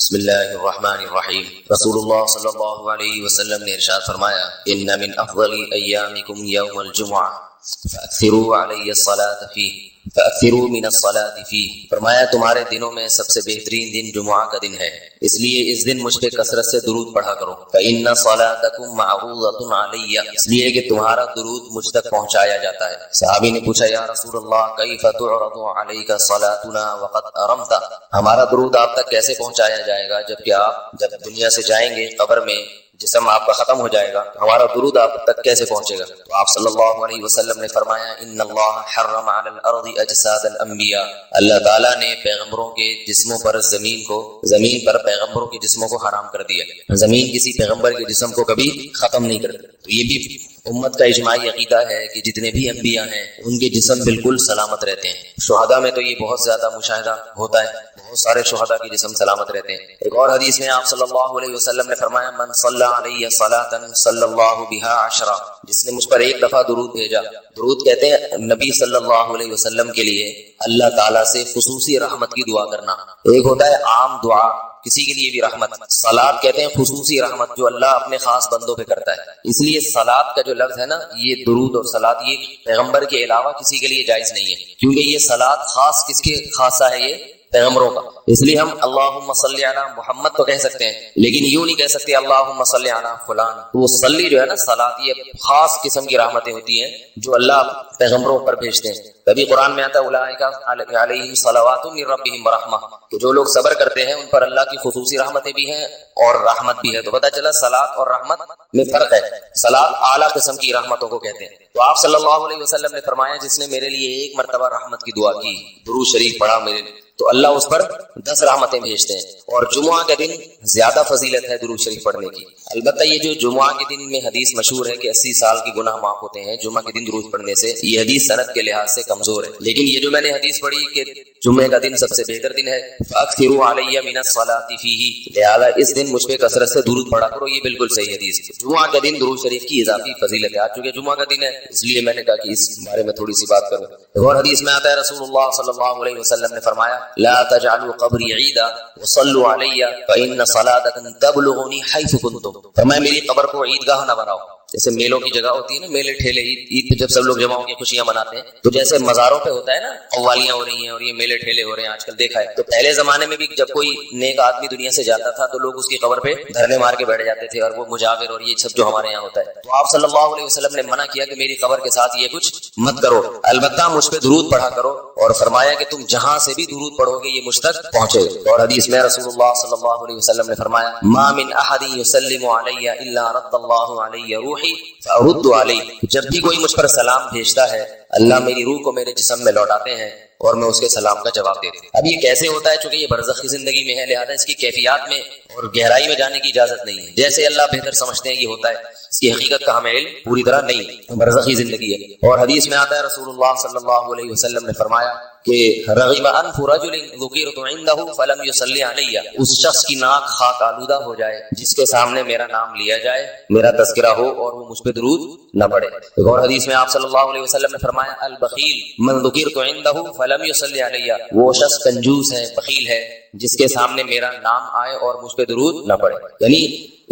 بسم اللہ الرحمن الرحیم۔ رسول اللہ صلی اللہ علیہ وسلم نے ارشاد فرمایا، ان من افضل ایامکم یوم الجمعہ فاکثروا علی الصلاۃ فیہ فاکثروا من الصلاۃ فیہ۔ فرمایا تمہارے دنوں میں سب سے بہترین دن جمعہ کا دن ہے، اس لیے اس دن مجھ پہ کثرت سے درود پڑھا کرو۔ فإن صلاتکم معروضۃ علی، اس لیے کہ تمہارا درود مجھ تک پہنچایا جاتا ہے۔ صحابی نے پوچھا، یا رسول اللہ کیف تعرض علیک صلاتنا وقد ارمت، ہمارا درود آپ تک کیسے پہنچایا جائے گا جبکہ آپ جب دنیا سے جائیں گے قبر میں جسم آپ کا ختم ہو جائے گا، ہمارا درود آپ تک کیسے پہنچے گا؟ تو آپ صلی اللہ علیہ وسلم نے فرمایا، ان اللہ حرم علی الارض اجساد الانبیاء، اللہ تعالیٰ نے پیغمبروں کے جسموں پر زمین پر پیغمبروں کے جسموں کو حرام کر دیا۔ زمین کسی پیغمبر کے جسم کو کبھی ختم نہیں کرتی۔ تو یہ بھی امت کا اجماعی عقیدہ ہے کہ جتنے بھی انبیاء ہیں ان کے جسم بالکل سلامت رہتے ہیں۔ شہداء میں تو یہ بہت زیادہ مشاہدہ ہوتا ہے، بہت سارے شہداء کے جسم سلامت رہتے ہیں۔ ایک اور حدیث میں آپ صلی اللہ علیہ وسلم نے فرمایا، من صلی علیہ صلاۃ صلی اللہ بہا عشرہ، جس نے مجھ پر ایک دفعہ درود بھیجا۔ درود کہتے ہیں نبی صلی اللہ علیہ وسلم کے لیے اللہ تعالیٰ سے خصوصی رحمت کی دعا کرنا۔ ایک ہوتا ہے عام دعا، کسی کے لیے بھی رحمت، صلاۃ کہتے ہیں خصوصی رحمت جو اللہ اپنے خاص بندوں پہ کرتا ہے۔ اس لیے صلاۃ کا جو لفظ ہے نا، یہ درود اور صلاۃ یہ پیغمبر کے علاوہ کسی کے لیے جائز نہیں ہے، کیونکہ یہ صلاۃ خاص کس کے خاصہ ہے؟ یہ پیغمبروں کا۔ اس لیے ہم اللہم صلی علی محمد تو کہہ سکتے ہیں، لیکن یوں نہیں کہہ سکتے اللہم صلی علی فلان۔ وہ صلی جو ہے نا، صلاۃ، یہ خاص قسم کی رحمتیں ہوتی ہیں جو اللہ پیغمبروں پر بھیجتے ہیں۔ کبھی قرآن میں آتا ہے اولئک علیہم صلوات من ربہم ورحمہ، کہ جو لوگ صبر کرتے ہیں ان پر اللہ کی خصوصی رحمتیں بھی ہیں اور رحمت بھی ہے۔ تو پتہ چلا صلاۃ اور رحمت میں فرق ہے۔ صلاۃ اعلیٰ قسم کی رحمتوں کو کہتے ہیں۔ تو آپ صلی اللہ علیہ وسلم نے فرمایا، جس نے میرے لیے ایک مرتبہ رحمت کی دعا کی، درود شریف پڑھا میرے لیے، تو اللہ اس پر 10 رحمتیں بھیجتے ہیں۔ اور جمعہ کے دن زیادہ فضیلت ہے درود شریف پڑھنے کی۔ البتہ یہ جو جمعہ کے دن میں حدیث مشہور ہے کہ 80 سال کے گناہ معاف ہوتے ہیں جمعہ کے دن درود پڑھنے سے، یہ حدیث سند کے لحاظ سے کمزور ہے۔ لیکن یہ جو میں نے حدیث پڑھی کہ جمعہ کا دن سب سے بہتر دن ہے، فاکثروا علی من الصلاۃ فیہ، لہذا اس دن مجھ پہ کثرت سے درود پڑھا کرو، یہ بالکل صحیح حدیث ہے۔ جمعہ کا دن درود شریف کی اضافی فضیلت ہے۔ آج چونکہ جمعہ کا دن ہے اس لیے میں نے کہا کہ اس بارے میں تھوڑی سی بات کروں۔ ایک اور حدیث میں آتا ہے، رسول اللہ صلی اللہ علیہ وسلم نے فرمایا، لا تجعلوا قبری عیدا وصلوا علی فإن صلاتکم تبلغنی حیث کنتم، فرمایا میری قبر کو عیدگاہ نہ بناؤ۔ جیسے میلوں کی جگہ ہوتی ہے نا، میلے ٹھیلے، عید پہ جب سب لوگ جمع ہو کے خوشیاں مناتے ہیں، تو جیسے مزاروں پہ ہوتا ہے نا، قوالیاں ہو رہی ہیں اور یہ میلے ٹھیلے ہو رہے ہیں، آج کل دیکھا ہے۔ تو پہلے زمانے میں بھی جب کوئی نیک آدمی دنیا سے جاتا تھا تو لوگ اس کی قبر پہ دھرنے مار کے بیٹھ جاتے تھے، اور وہ مجاور اور یہ سب جو ہمارے یہاں ہوتا ہے۔ تو آپ صلی اللہ علیہ وسلم نے منع کیا کہ میری قبر کے ساتھ یہ کچھ مت کرو، البتہ مجھ پہ درود پڑھا کرو، اور فرمایا کہ تم جہاں سے بھی درود پڑھو گے یہ مجھ تک پہنچے گا۔ اور حدیث میں رسول اللہ صلی اللہ علیہ وسلم نے فرمایا، ما من احد یسلم علی الا رد اللہ علی روحی فارد علیہ، جب بھی کوئی مجھ پر سلام بھیجتا ہے اللہ میری روح کو میرے جسم میں لوٹاتے ہیں اور میں اس کے سلام کا جواب دیتا ہوں۔ اب یہ کیسے ہوتا ہے؟ چونکہ یہ برزخی زندگی میں ہے، لہذا اس کی کیفیات میں اور گہرائی میں جانے کی اجازت نہیں ہے۔ جیسے اللہ بہتر سمجھتے ہیں یہ ہوتا ہے، اس کی حقیقت کا ہمیں علم پوری طرح نہیں، برزخی زندگی ہے۔ اور حدیث میں آتا ہے رسول اللہ صلی اللہ علیہ وسلم نے فرمایا کہ رغب انف رجل ذکرت عنده فلم يصلی علی، اس شخص کی ناک خاک آلودہ ہو جائے جس کے سامنے میرا نام لیا جائے، میرا تذکرہ ہو اور وہ مجھ پہ درود نہ پڑھے۔ ایک اور حدیث میں آپ صلی اللہ علیہ وسلم نے فرمایا، البخیل من ذکرت عنده فلم يصلی علی، وہ شخص کنجوس ہے، بخیل ہے جس کے سامنے میرا نام آئے اور مجھ پہ درود نہ پڑے۔ یعنی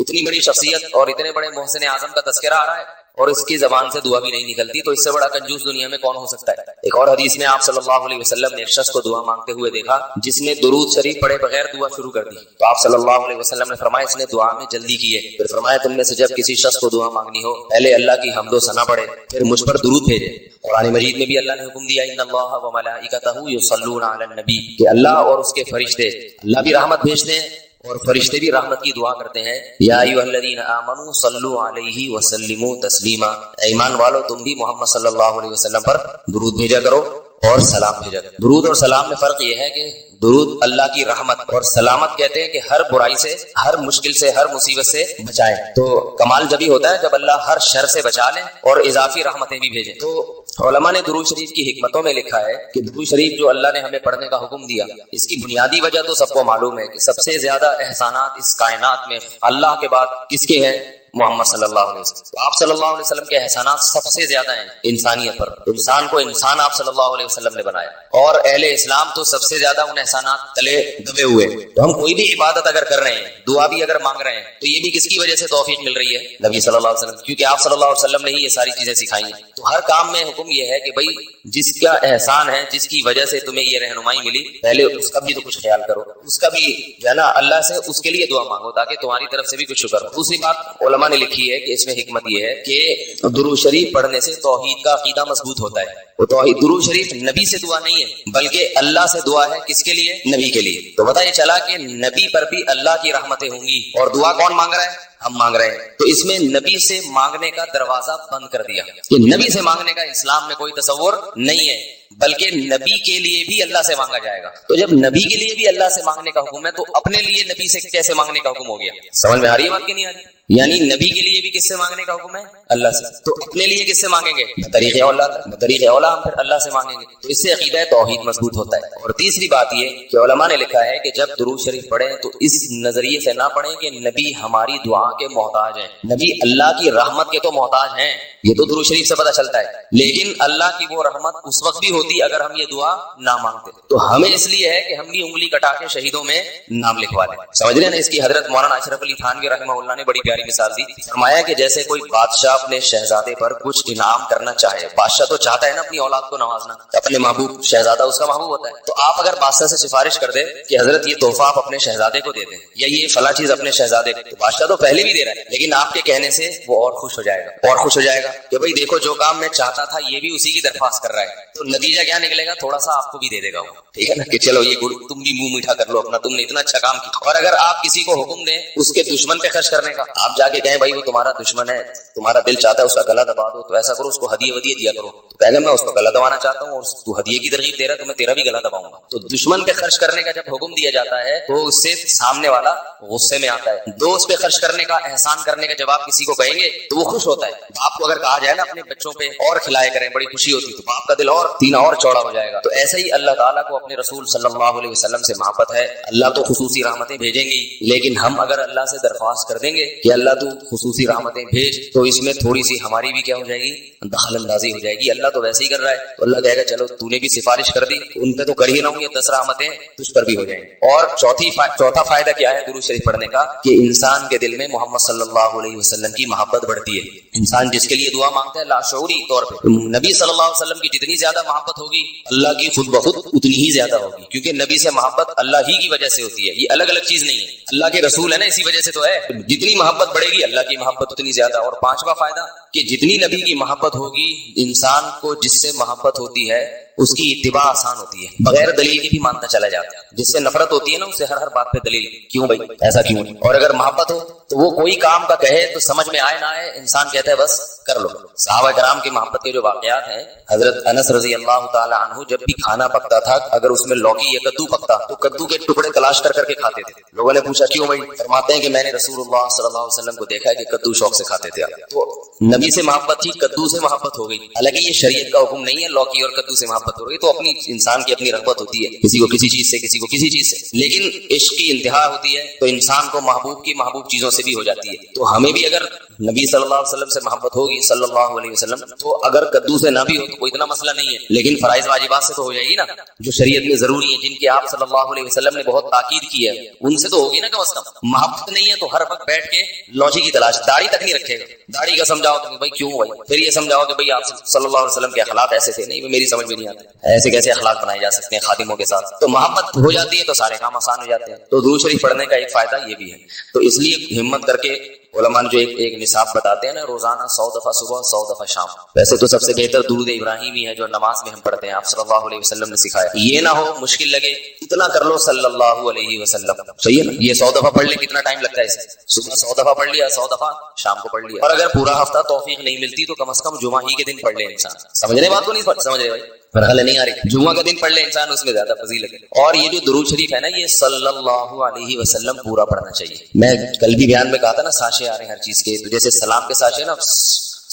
اتنی بڑی شخصیت اور اتنے بڑے محسن اعظم کا تذکرہ آ رہا ہے اور اس کی زبان سے دعا بھی نہیں نکلتی، تو اس سے بڑا کنجوس دنیا میں کون ہو سکتا ہے؟ ایک اور حدیث میں آپ صلی اللہ علیہ وسلم نے ایک شخص کو دعا مانگتے ہوئے دیکھا جس نے درود شریف پڑھے بغیر دعا شروع کر دی، تو آپ صلی اللہ علیہ وسلم نے فرمایا اس نے دعا میں جلدی کی ہے۔ پھر فرمایا تم میں سے جب کسی شخص کو دعا مانگنی ہو پہلے اللہ کی حمد و ثنا پڑھے، پھر مجھ پر درود بھیجے۔ قرآن مجید میں بھی اللہ نے حکم دیا، ان اللہ وملائکتہ یصلون علی النبی، کہ اللہ اور اس کے فرشتے، اللہ بھی رحمت بھیجتے ہیں اور فرشتے بھی رحمت کی دعا کرتے ہیں۔ یا ایھا الذین آمنوا صلوا علیہ وسلموا تسلیما، ایمان والو تم بھی محمد صلی اللہ علیہ وسلم پر درود بھیجا کرو اور سلام بھیجا کرو۔ درود اور سلام میں فرق یہ ہے کہ درود اللہ کی رحمت اور سلامت کہتے ہیں کہ ہر برائی سے، ہر مشکل سے، ہر مصیبت سے بچائے۔ تو کمال جبھی ہوتا ہے جب اللہ ہر شر سے بچا لے اور اضافی رحمتیں بھی بھیجے۔ تو علماء نے درود شریف کی حکمتوں میں لکھا ہے کہ درود شریف جو اللہ نے ہمیں پڑھنے کا حکم دیا، اس کی بنیادی وجہ تو سب کو معلوم ہے کہ سب سے زیادہ احسانات اس کائنات میں اللہ کے بعد کس کے ہیں؟ محمد صلی اللہ علیہ وسلم. تو آپ صلی اللہ علیہ وسلم کے احسانات سب سے زیادہ ہیں انسانیت پر. انسان کو انسان آپ صلی اللہ علیہ وسلم نے بنایا, اور اہل اسلام تو سب سے زیادہ ان احسانات تلے دبے ہوئے. تو ہم کوئی بھی عبادت اگر کر رہے ہیں, دعا بھی اگر مانگ رہے ہیں, تو یہ بھی کس کی وجہ سے توفیق مل رہی ہے؟ نبی صلی اللہ علیہ وسلم, کیونکہ آپ صلی اللہ علیہ وسلم نے ہی یہ ساری چیزیں سکھائی ہیں. تو ہر کام میں حکم یہ ہے کہ بھائی جس کا احسان ہے, جس کی وجہ سے تمہیں یہ رہنمائی ملی, پہلے اس کا بھی تو کچھ خیال کرو, اس کا بھی جو ہے نا اللہ سے اس کے لیے دعا مانگو تاکہ تمہاری طرف سے بھی کچھ شکر ہو. دوسری بات علماء نے لکھی ہے کہ اس میں حکمت یہ ہے کہ درود شریف پڑھنے سے توحید کا عقیدہ مضبوط ہوتا ہے. وہ توحید, درود شریف نبی سے دعا نہیں ہے بلکہ اللہ سے دعا ہے. کس کے لیے؟ نبی کے لیے. تو پتہ یہ چلا کہ نبی پر بھی اللہ کی رحمتیں ہوں گی, اور دعا کون مانگ رہا ہے؟ ہم مانگ رہے ہیں. تو اس میں نبی سے مانگنے کا دروازہ بند کر دیا کہ نبی سے مانگنے کا اسلام میں کوئی تصور نہیں ہے, بلکہ نبی کے لیے بھی اللہ سے مانگا جائے گا. تو جب نبی کے لیے بھی اللہ سے مانگنے کا حکم ہے, تو اپنے لیے نبی سے کیسے مانگنے کا حکم ہو گیا؟ سمجھ میں آ رہی ہے بات کہ نہیں آ رہی؟ یعنی نبی کے لیے بھی کس سے مانگنے کا حکم ہے؟ اللہ سے. تو اپنے لیے کس سے مانگیں گے؟ طریقے اولا ہم پھر اللہ سے مانگیں گے. تو اس سے عقیدہ توحید مضبوط ہوتا ہے. اور تیسری بات یہ کہ علماء نے لکھا ہے کہ جب درود شریف پڑھیں تو اس نظریے سے نہ پڑھیں کہ نبی ہماری دعا کے محتاج ہیں. نبی اللہ کی رحمت کے تو محتاج ہیں, یہ تو درود شریف سے پتہ چلتا ہے, لیکن اللہ کی وہ رحمت اس وقت بھی ہوتی اگر ہم یہ دعا نہ مانگتے. تو ہمیں اس لیے ہے کہ ہم بھی انگلی کٹا کے شہیدوں میں نام لکھوا لیں. سمجھ رہے نا؟ اس کی حضرت مولانا اشرف علی تھانوی رحمہ اللہ نے بڑی پیاری مثال دی. فرمایا کہ جیسے کوئی بادشاہ اپنے شہزادے پر کچھ انعام کرنا چاہے, بادشاہ تو چاہتا ہے نا اپنی اولاد کو نوازنا, اپنے محبوب, شہزادہ اس کا محبوب ہوتا ہے. تو آپ اگر بادشاہ سے سفارش کر دیں کہ حضرت یہ تحفہ آپ اپنے شہزادے کو دے دیں, یا یہ فلاں چیز اپنے شہزادے کو, تو بادشاہ تو پہلے بھی دے رہا ہے, لیکن آپ کے کہنے سے وہ اور خوش ہو جائے گا, اور خوش ہو جائے گا کہ بھائی دیکھو جو کام میں چاہتا تھا یہ بھی اسی کی درخواست کر رہا ہے. تو نتیجہ کیا نکلے گا؟ تھوڑا سا آپ کو بھی دے دے گا وہ, ٹھیک ہے نا, کہ چلو یہ تم بھی منہ میٹھا کر لو اپنا, تم نے اتنا اچھا کام کیا. اور اگر آپ کسی کو حکم دیں اس کے دشمن پہ خرچ کرنے کا, آپ جا کے کہیں بھائی وہ تمہارا دشمن ہے, تمہارا دل چاہتا ہے اس کا گلا دبا دو, تو ایسا کرو اس کو ہدیے ودیے دیا کرو. تو پہلے میں اس کو گلا دبانا چاہتا ہوں, اور تو ہدیے کی ترغیب دے رہا ہے, تو میں تیرا بھی گلا دباؤں گا. تو دشمن پہ خرچ کرنے کا جب حکم دیا جاتا ہے تو اس سے سامنے والا غصے میں آتا ہے. دوست پہ خرچ کرنے کا, احسان کرنے کا جب آپ کسی کو کہیں گے تو وہ خوش ہوتا ہے. باپ کو اگر کہا جائے نا اپنے بچوں پہ اور کھلائے کریں, بڑی خوشی ہوتی, تو باپ کا دل اور سینہ اور چوڑا ہو جائے گا. تو ایسا ہی اللہ تعالیٰ کو اپنے رسول صلی اللہ علیہ وسلم سے محبت ہے. اللہ تو خصوصی رحمتیں بھیجیں گے, لیکن ہم اگر اللہ سے درخواست کر دیں گے کہ اللہ تو خصوصی رحمتیں بھیج, تو اس میں تھوڑی سی ہماری بھی کیا ہو جائے گی؟ دخل اندازی ہو جائے گی. اللہ تو ویسے ہی کر رہا ہے, تو اللہ کہے گا چلو تو نے بھی سفارش کر دی, ان پہ تو کر ہی نہ ہوں, یہ 10 رحمتیں تجھ پر بھی ہو جائیں گی. اور چوتھا فائدہ کیا ہے درود شریف پڑھنے کا؟ کہ انسان کے دل میں محمد صلی اللہ علیہ وسلم کی محبت بڑھتی ہے. انسان جس کے لیے دعا مانگتا ہے لاشعوری طور پہ نبی صلی اللہ علیہ وسلم کی جتنی زیادہ محبت ہوگی, اللہ کی خود بخود اتنی ہی زیادہ ہوگی, کیونکہ نبی سے محبت اللہ ہی کی وجہ سے ہوتی ہے, یہ الگ الگ چیز نہیں ہے. اللہ کے رسول ہے نا, اسی وجہ سے تو ہے. جتنی محبت بڑھے گی اللہ کی محبت اتنی زیادہ. اور پانچواں فائدہ کہ جتنی نبی کی محبت ہوگی, انسان کو جس سے محبت ہوتی ہے اس کی اتباع آسان ہوتی ہے, بغیر دلیل کے بھی مانتا چلا جاتا ہے. جس سے نفرت ہوتی ہے نا, اسے ہر بات پہ دلیل, کیوں بھائی ایسا کیوں. اور اگر محبت ہو تو وہ کوئی کام کا کہے تو سمجھ میں آئے نہ آئے, انسان کہتا ہے بس کر لو. صحابہ کرام کی محبت کے جو واقعات ہیں, حضرت انس رضی اللہ تعالی عنہ جب بھی کھانا پکتا تھا, اگر اس میں لوکی یا کدو پکتا تو کدو کے ٹکڑے تلاش کر کے کھاتے تھے. لوگوں نے پوچھا کیوں بھائی؟ فرماتے ہیں کہ میں نے رسول اللہ صلی اللہ علیہ وسلم کو دیکھا ہے کہ کدو شوق سے کھاتے تھے. تو نبی سے محبت تھی, کدو سے محبت ہو گئی. حالانکہ یہ شریعت کا حکم نہیں ہے لوکی اور کدو سے محبت ہو گئی, تو اپنی انسان کی اپنی رغبت ہوتی ہے, کسی کو کسی چیز سے, کسی کو کسی چیز سے. لیکن عشق کی انتہا ہوتی ہے تو انسان کو محبوب کی محبوب چیزوں سے بھی ہو جاتی ہے. تو ہمیں بھی اگر نبی صلی اللہ علیہ وسلم سے محبت ہوگی صلی اللہ علیہ وسلم, تو اگر کدو سے نہ بھی ہو تو کوئی اتنا مسئلہ نہیں ہے, لیکن فرائض واجبات سے تو ہو جائے گی نا, جو شریعت میں ضروری ہیں, جن کی آپ صلی اللہ علیہ وسلم نے بہت تاکید کی ہے, ان سے تو ہوگی نا کم از کم. محبت نہیں ہے تو ہر وقت بیٹھ کے لوجی کی تلاش, داڑھی تک نہیں رکھے گا. داڑھی کا سمجھاؤ تو بھائی کیوں بھائی, پھر یہ سمجھاؤ کہ بھائی آپ صلی اللہ علیہ وسلم کے اخلاق ایسے تھے, نہیں میری سمجھ میں نہیں آتے, ایسے کیسے اخلاق بنائے جا سکتے ہیں خادموں کے ساتھ. تو محبت ہو جاتی ہے تو سارے کام آسان ہو جاتے ہیں. تو درود شریف پڑھنے کا ایک فائدہ یہ بھی ہے. تو اس لیے ہمت کر کے علماء نے جو ایک نصاب بتاتے ہیں نا, روزانہ 100 دفعہ صبح 100 دفعہ شام. ویسے تو سب سے بہتر درود ابراہیمی ہے جو نماز میں ہم پڑھتے ہیں, آپ صلی اللہ علیہ وسلم نے سکھایا. یہ نہ ہو مشکل لگے اتنا کر لو صلی اللہ علیہ وسلم, صحیح ہے نا. یہ 100 دفعہ پڑھ لے, کتنا ٹائم لگتا ہے اسے؟ صبح 100 دفعہ پڑھ لیا, 100 دفعہ شام کو پڑھ لیا. اور اگر پورا ہفتہ توفیق نہیں ملتی تو کم از کم جمعہ ہی کے دن پڑھ لے انسان. سمجھ رہے بات کو نہیں سمجھ رہے بھائی؟ مرحلہ نہیں آ رہی, جمعہ کا دن پڑھ لے انسان, اس میں زیادہ فضیلت ہے. اور یہ جو درود شریف ہے نا, یہ صلی اللہ علیہ وسلم پورا پڑھنا چاہیے. میں کل بھی بیان میں کہا تھا نا, ساشے آ رہے ہیں ہر چیز کے, تو جیسے سلام کے ساشے نا,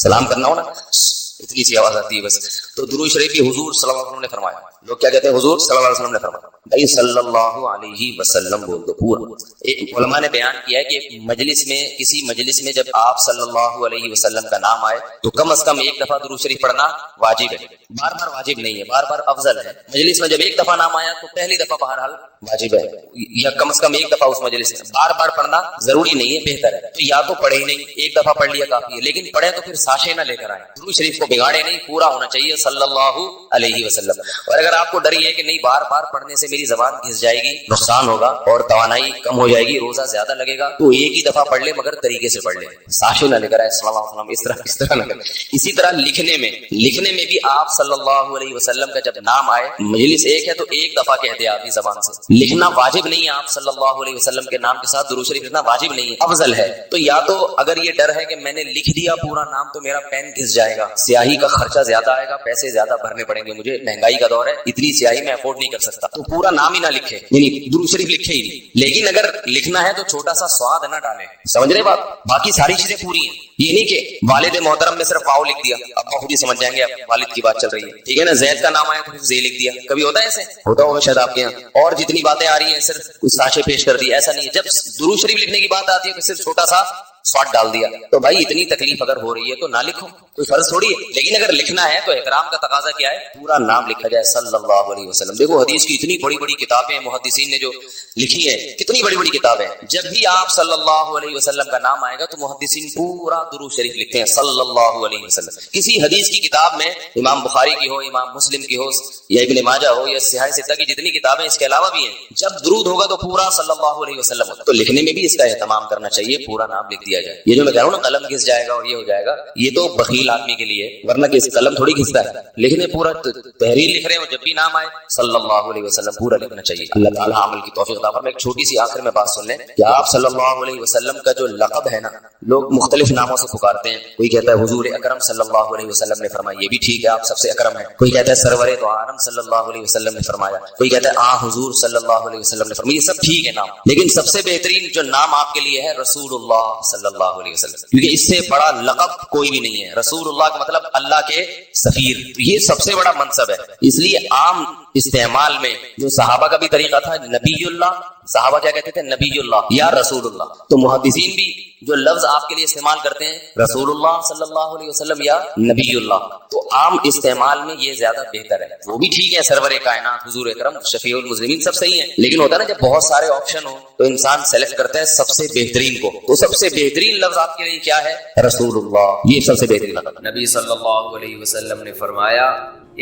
سلام کرنا ہو نا, اتنی سی آواز آتی ہے بس. تو درود شریف کی حضور صلی اللہ علیہ وسلم نے فرمایا. لوگ کیا کہتے ہیں؟ حضور صلی اللہ علیہ وسلم نے فرمایا. بھائی صلی اللہ علیہ وسلم بول دو پورا۔ علماء نے بیان کیا ہے کہ ایک مجلس میں، کسی مجلس میں جب آپ صلی اللہ علیہ وسلم کا نام آئے تو کم از کم ایک دفعہ درود شریف پڑھنا واجب ہے، بار بار واجب نہیں ہے، بار بار افضل ہے۔ مجلس میں جب ایک دفعہ نام آیا تو پہلی دفعہ بہرحال واجب ہے، یا کم از کم ایک دفعہ اس مجلس میں، بار بار پڑھنا ضروری نہیں ہے، بہتر ہے۔ تو یا تو پڑھے ہی نہیں، ایک دفعہ پڑھ لیا کافی ہے، لیکن پڑھے تو پھر ساشے نہ لے کر آئے، درود شریف کو بگاڑے نہیں، پورا ہونا چاہیے صلی اللہ علیہ وسلم۔ اور اگر آپ کو ڈر یہ ہے کہ نہیں بار بار پڑھنے سے میری زبان گھس جائے گی، نقصان ہوگا اور توانائی کم ہو جائے گی، روزہ زیادہ لگے گا، تو ایک ہی دفعہ پڑھ لے مگر طریقے سے پڑھ لے، ساشے نہ لے کر آئے صلی اللہ علیہ وسلم، اس طرح نہ کرے۔ اسی طرح لکھنے میں بھی آپ صلی اللہ علیہ وسلم کا جب نام آئے، مجلس ایک ہے تو ایک دفعہ کہہ دے اپنی زبان سے، لکھنا واجب نہیں ہے، آپ صلی اللہ علیہ وسلم کے نام کے ساتھ درود شریف لکھنا واجب نہیں ہے، افضل ہے۔ تو یا تو اگر یہ ڈر ہے کہ میں نے لکھ دیا پورا نام تو میرا پین گھس جائے گا، سیاہی کا خرچہ زیادہ آئے گا، پیسے زیادہ بھرنے پڑیں گے مجھے، مہنگائی کا دور ہے، اتنی سیاہی میں افورڈ نہیں کر سکتا، تو پورا نام ہی نہ لکھے، یعنی درود شریف لکھے ہی نہیں۔ لیکن اگر لکھنا ہے تو چھوٹا سا سواد نہ ڈالے، سمجھ رہے بات؟ باقی ساری چیزیں پوری ہیں، یہ نہیں کہ والد محترم میں صرف واؤ لکھ دیا، ابا خود ہی سمجھ جائیں گے اب والد کی بات چل رہی ہے، ٹھیک ہے نا، زید کا نام آیا تو زے لکھ دیا، کبھی ہوتا ہے ایسے؟ ہوتا ہوگا شاید آپ کے یہاں، اور جتنی باتیں آ رہی ہیں صرف کچھ ساشے پیش کر دی، ایسا نہیں ہے۔ جب درود شریف لکھنے کی بات آتی ہے تو صرف چھوٹا سا سواد ڈال دیا، تو بھائی اتنی تکلیف اگر ہو رہی ہے تو نہ لکھو، کوئی فرض تھوڑی ہے، لیکن اگر لکھنا ہے تو احترام کا تقاضا کیا ہے، پورا نام لکھا جائے صلی اللہ علیہ وسلم۔ دیکھو حدیث کی اتنی بڑی بڑی کتابیں محدثین نے جو لکھی ہے، کتنی بڑی بڑی کتابیں، جب بھی آپ صلی اللہ علیہ وسلم کا نام آئے گا تو محدثین پورا درود شریف لکھتے ہیں صلی اللہ علیہ وسلم۔ کسی حدیث کی کتاب میں، امام بخاری کی ہو، امام مسلم کی ہو، یا ابن ماجہ ہو، یا صحیح ستہ کی جتنی کتابیں اس کے علاوہ بھی ہیں، جب درود ہوگا تو پورا صلی اللہ علیہ وسلم ہوگا۔ تو لکھنے میں بھی اس کا اہتمام کرنا چاہیے، پورا نام لکھ دیا جائے۔ یہ جو میں کہہ رہا ہوں نا قلم گھس جائے گا اور یہ ہو جائے گا، یہ تو بخیل آدمی کے لیے، ورنہ کہ قلم تھوڑی گھستا ہے، لکھنے پورا تحریر لکھ رہے ہو، جب بھی نام آئے صلی اللہ علیہ وسلم پورا لکھنا چاہیے۔ اللہ تعالیٰ عمل کی توفیق عطا فرمائے۔ ایک چھوٹی سی آخر میں بات سن لیں کہ آپ صلی اللہ علیہ وسلم کا جو لقب ہے نا، لوگ مختلف ناموں سے پکارتے ہیں، کوئی کہتا ہے حضور اکرم صلی اللہ علیہ وسلم نے فرمایا، یہ بھی ٹھیک ہے، آپ سب سے اکرم ہیں۔ کوئی کہتا ہے سرور دو عالم صلی اللہ علیہ وسلم نے فرمایا، کوئی کہتا ہے حضور صلی اللہ علیہ وسلم نے فرمایا، یہ سب ٹھیک ہے نام، لیکن سب سے بہترین جو نام آپ کے لیے ہے رسول اللہ صلی اللہ علیہ وسلم، کیونکہ اس سے بڑا لقب کوئی بھی نہیں ہے۔ رسول اللہ کا مطلب اللہ کے سفیر، یہ سب سے بڑا منصب ہے۔ اس لیے عام استعمال میں جو صحابہ کا بھی طریقہ تھا، نبی اللہ، صحابہ کیا کہتے تھے، نبی اللہ یا رسول اللہ، تو محدثین بھی جو لفظ آپ کے لیے استعمال کرتے ہیں رسول اللہ صلی اللہ علیہ وسلم یا نبی اللہ، تو عام استعمال میں یہ زیادہ بہتر ہے۔ وہ بھی ٹھیک ہے، سرور کائنات، حضور اکرم، شفیع المذنبین، سب صحیح ہیں، لیکن ہوتا ہے نا جب بہت سارے آپشن ہو تو انسان سلیکٹ کرتا ہے سب سے بہترین کو، تو سب سے بہترین لفظ آپ کے لیے کیا ہے، رسول اللہ، یہ سب سے بہترین لفظ۔ نبی صلی اللہ علیہ وسلم نے فرمایا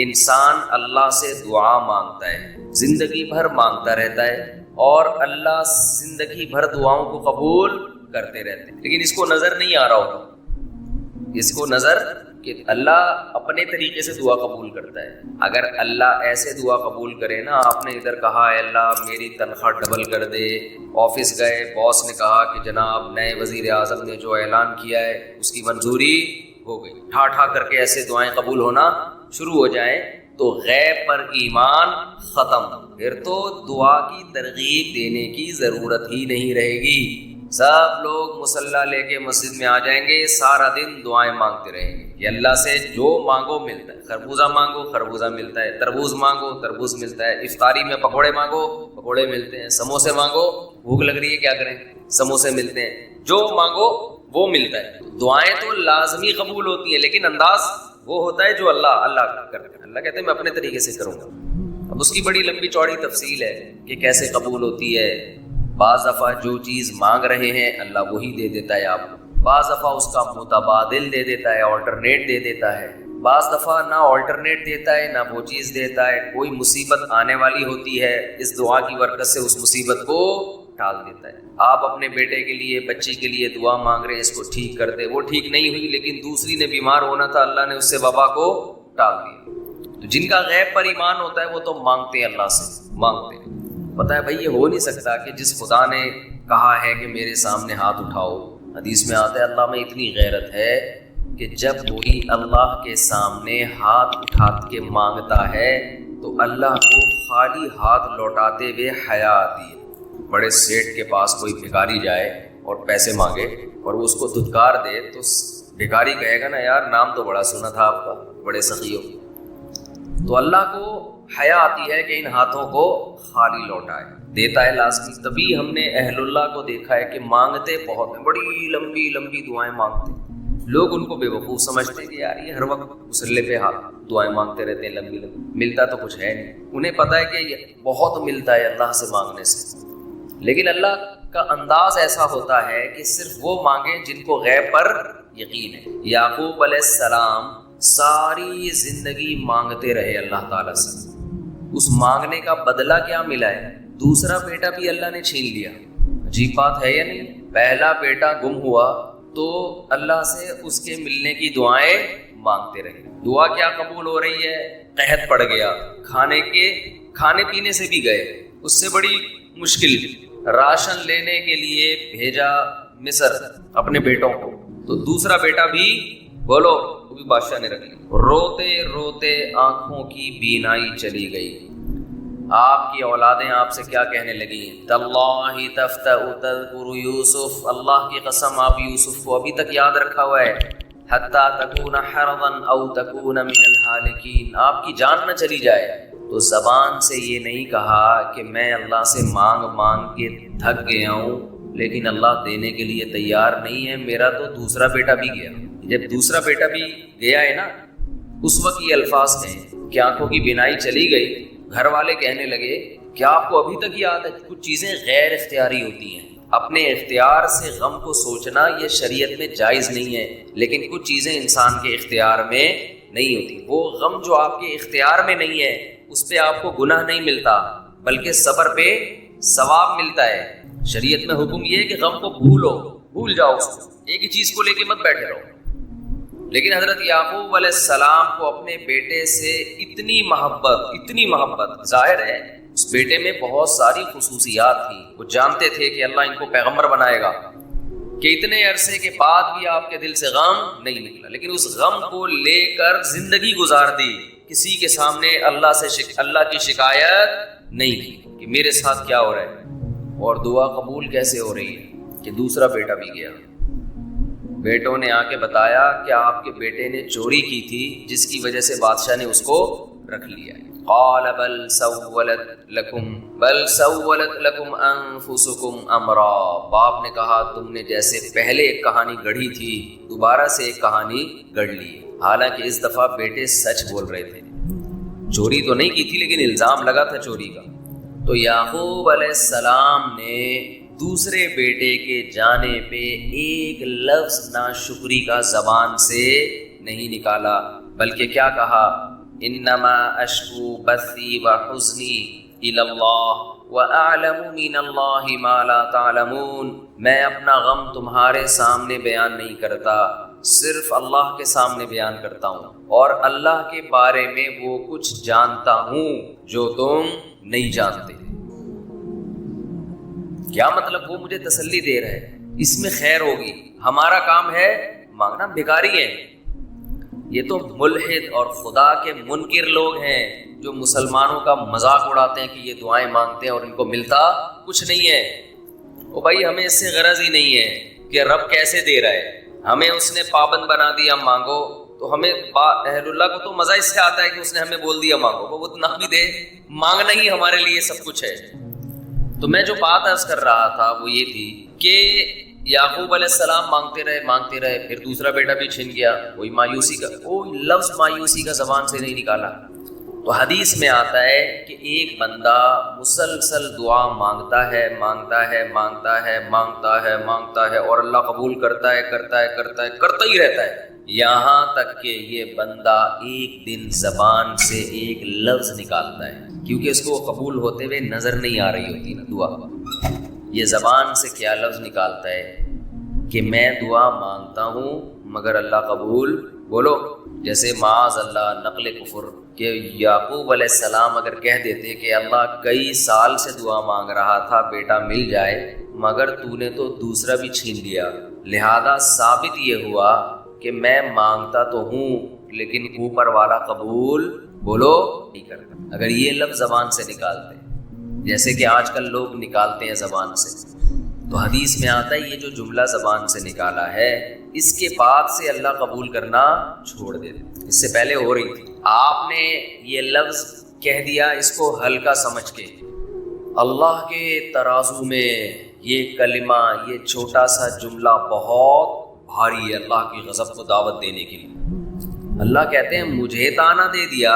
انسان اللہ سے دعا مانگتا ہے، زندگی بھر مانگتا رہتا ہے، اور اللہ زندگی بھر دعاؤں کو قبول کرتے رہتے ہیں، لیکن اس کو نظر نہیں آ رہا ہوتا، اس کو نظر کہ اللہ اپنے طریقے سے دعا قبول کرتا ہے۔ اگر اللہ ایسے دعا قبول کرے نا، آپ نے ادھر کہا اے اللہ میری تنخواہ ڈبل کر دے، آفس گئے باس نے کہا کہ جناب نئے وزیر اعظم نے جو اعلان کیا ہے اس کی منظوری ہو گئی، ٹھا ٹھا کر کے ایسے دعائیں قبول ہونا شروع ہو جائیں تو غیب پر ایمان ختم، پھر تو دعا کی ترغیب دینے کی ضرورت ہی نہیں رہے گی۔ سب لوگ مصلی لے کے مسجد میں آ جائیں گے، سارا دن دعائیں مانگتے رہیں گے کہ اللہ سے جو مانگو ملتا ہے، خربوزہ مانگو خربوزہ ملتا ہے، تربوز مانگو تربوز ملتا ہے، افطاری میں پکوڑے مانگو پکوڑے ملتے ہیں، سموسے مانگو بھوک لگ رہی ہے کیا کریں سموسے ملتے ہیں، جو مانگو وہ ملتا ہے۔ دعائیں تو لازمی قبول ہوتی ہیں، لیکن انداز وہ ہوتا ہے جو اللہ کرتے ہیں۔ اللہ کہتے ہیں میں اپنے طریقے سے کروں گا۔ اب اس کی بڑی لمبی چوڑی تفصیل ہے کہ کیسے قبول ہوتی ہے۔ بعض دفعہ جو چیز مانگ رہے ہیں اللہ وہی دے دیتا ہے آپ کو، بعض دفعہ اس کا متبادل دے دیتا ہے، آلٹرنیٹ دے دیتا ہے، بعض دفعہ نہ آلٹرنیٹ دیتا ہے نہ وہ چیز دیتا ہے، کوئی مصیبت آنے والی ہوتی ہے، اس دعا کی برکت سے اس مصیبت کو ٹال دیتا ہے۔ آپ اپنے بیٹے کے لیے بچی کے لیے دعا مانگ رہے ہیں اس کو ٹھیک کر دے، وہ ٹھیک نہیں ہوئی لیکن دوسری نے بیمار ہونا تھا، اللہ نے اس سے وبا کو ٹال دیا۔ تو جن کا غیب پر ایمان ہوتا ہے وہ تو مانگتے ہیں، اللہ سے مانگتے ہیں۔ پتہ ہے بھائی یہ ہو نہیں سکتا کہ جس خدا نے کہا ہے کہ میرے سامنے ہاتھ اٹھاؤ، حدیث میں آتا ہے اللہ میں اتنی غیرت ہے کہ جب کوئی اللہ کے سامنے ہاتھ اٹھا کے مانگتا ہے تو اللہ کو خالی ہاتھ لوٹاتے ہوئے حیا آتی ہے۔ بڑے سیٹ کے پاس کوئی بھکاری جائے اور پیسے مانگے اور وہ اس کو دھتکار دے تو بھکاری کہے گا نا یار نام تو بڑا سنا تھا آپ کا، بڑے سخی ہو۔ تو اللہ کو حیا آتی ہے کہ ان ہاتھوں کو خالی لوٹائے. دیتا ہے لازمی. تبھی ہم نے اہل اللہ کو دیکھا ہے کہ مانگتے بہت ہیں, بڑی لمبی لمبی دعائیں مانگتے ہیں. لوگ ان کو بے وقوف سمجھتے ہیں کہ یار یہ ہر وقت مسلے پہ دعائیں مانگتے رہتے ہیں لمبی لمبی, ملتا تو کچھ ہے نہیں. انہیں پتہ ہے کہ بہت ملتا ہے اللہ سے مانگنے سے, لیکن اللہ کا انداز ایسا ہوتا ہے کہ صرف وہ مانگیں جن کو غیب پر یقین ہے. یعقوب علیہ السلام ساری زندگی مانگتے رہے اللہ تعالیٰ سے. اس مانگنے کا بدلہ کیا ملا ہے؟ دوسرا بیٹا بھی اللہ نے چھین لیا. عجیب بات ہے یا نہیں؟ پہلا بیٹا گم ہوا تو اللہ سے اس کے ملنے کی دعائیں مانگتے رہے. دعا کیا قبول ہو رہی ہے؟ قحط پڑ گیا, کھانے پینے سے بھی گئے. اس سے بڑی مشکل, راشن لینے کے لیے بھیجا مصر اپنے بیٹوں کو, تو دوسرا بیٹا بھی بولو وہ بھی بادشاہ نے رکھ لی. روتے روتے آنکھوں کی بینائی چلی گئی. آپ کی اولادیں آپ سے کیا کہنے لگی؟ تاللہ تفتأ تذکر یوسف, اللہ کی قسم آپ یوسف کو ابھی تک یاد رکھا ہوا ہے. حتی تکون حرضا او تکون من الہالکین, آپ کی جان نہ چلی جائے. تو زبان سے یہ نہیں کہا کہ میں اللہ سے مانگ مانگ کے تھک گیا ہوں لیکن اللہ دینے کے لیے تیار نہیں ہے, میرا تو دوسرا بیٹا بھی گیا. جب دوسرا بیٹا بھی گیا ہے نا, اس وقت یہ الفاظ کہیں کہ آنکھوں کی بینائی چلی گئی. گھر والے کہنے لگے کیا آپ کو ابھی تک یاد ہے؟ کچھ چیزیں غیر اختیاری ہوتی ہیں. اپنے اختیار سے غم کو سوچنا یہ شریعت میں جائز نہیں ہے, لیکن کچھ چیزیں انسان کے اختیار میں نہیں ہوتی. وہ غم جو آپ کے اختیار میں نہیں ہے اس پہ آپ کو گناہ نہیں ملتا بلکہ صبر پہ ثواب ملتا ہے. شریعت میں حکم یہ ہے کہ غم کو بھول جاؤ, ایک ہی چیز کو لے کے مت بیٹھے رہو. لیکن حضرت یعقوب علیہ السلام کو اپنے بیٹے سے اتنی محبت, ظاہر ہے اس بیٹے میں بہت ساری خصوصیات تھیں. وہ جانتے تھے کہ اللہ ان کو پیغمبر بنائے گا, کہ اتنے عرصے کے بعد بھی آپ کے دل سے غم نہیں نکلا, لیکن اس غم کو لے کر زندگی گزار دی. کسی کے سامنے اللہ کی شکایت نہیں کی کہ میرے ساتھ کیا ہو رہا ہے. اور دعا قبول کیسے ہو رہی ہے کہ دوسرا بیٹا بھی گیا. بیٹوں نے آ کے بتایا کہ آپ کے بیٹے نے چوری کی تھی جس کی وجہ سے بادشاہ نے اس کو رکھ لیا. قال بل سولت لکم انفسکم امرا, باپ نے کہا تم نے جیسے پہلے ایک کہانی گڑھی تھی دوبارہ سے ایک کہانی گڑھ لی. حالانکہ اس دفعہ بیٹے سچ بول رہے تھے, چوری تو نہیں کی تھی لیکن الزام لگا تھا چوری کا. تو یعقوب علیہ السلام نے دوسرے بیٹے کے جانے پہ ایک لفظ ناشکری کا زبان سے نہیں نکالا, بلکہ کیا کہا؟ انما اشکو بثی وحزنی الی اللہ واعلم من اللہ ما لا تعلمون, میں اپنا غم تمہارے سامنے بیان نہیں کرتا, صرف اللہ کے سامنے بیان کرتا ہوں, اور اللہ کے بارے میں وہ کچھ جانتا ہوں جو تم نہیں جانتے. کیا مطلب؟ وہ مجھے تسلی دے رہے ہیں, اس میں خیر ہوگی. ہمارا کام ہے مانگنا, بھکاری ہیں یہ تو. ملحد اور خدا کے منکر لوگ ہیں جو مسلمانوں کا مذاق اڑاتے ہیں کہ یہ دعائیں مانگتے ہیں اور ان کو ملتا کچھ نہیں ہے. او بھائی ہمیں اس سے غرض ہی نہیں ہے کہ رب کیسے دے رہا ہے, ہمیں اس نے پابند بنا دیا مانگو, تو ہمیں اہل اللہ کو تو مزہ اس سے آتا ہے کہ اس نے ہمیں بول دیا مانگو, وہ نہ بھی دے, مانگنا ہی ہمارے لیے سب کچھ ہے. تو میں جو بات عرض کر رہا تھا وہ یہ تھی کہ یعقوب علیہ السلام مانگتے رہے, پھر دوسرا بیٹا بھی چھن گیا. وہی مایوسی کا, کوئی لفظ مایوسی کا زبان سے نہیں نکالا. تو حدیث میں آتا ہے کہ ایک بندہ مسلسل دعا مانگتا ہے اور اللہ قبول کرتا ہی رہتا ہے, یہاں تک کہ یہ بندہ ایک دن زبان سے ایک لفظ نکالتا ہے, کیونکہ اس کو قبول ہوتے ہوئے نظر نہیں آ رہی ہوتی نا دعا. یہ زبان سے کیا لفظ نکالتا ہے کہ میں دعا مانگتا ہوں مگر اللہ قبول, بولو جیسے معاذ اللہ نقل کفر, کہ یعقوب علیہ السلام اگر کہہ دیتے کہ اللہ کئی سال سے دعا مانگ رہا تھا بیٹا مل جائے مگر تو نے تو دوسرا بھی چھین لیا, لہذا ثابت یہ ہوا کہ میں مانگتا تو ہوں لیکن اوپر والا قبول, بولو, نہیں کرتا. اگر یہ لفظ زبان سے نکالتے جیسے کہ آج کل لوگ نکالتے ہیں زبان سے, تو حدیث میں آتا ہے یہ جو جملہ زبان سے نکالا ہے اس کے بعد سے اللہ قبول کرنا چھوڑ دیتے. اس سے پہلے ہو رہی تھی. آپ نے یہ لفظ کہہ دیا اس کو ہلکا سمجھ کے. اللہ کے ترازو میں یہ کلمہ، یہ چھوٹا سا جملہ بہت بھاری ہے اللہ کی غضب کو دعوت دینے کے لیے. اللہ کہتے ہیں مجھے تانا دے دیا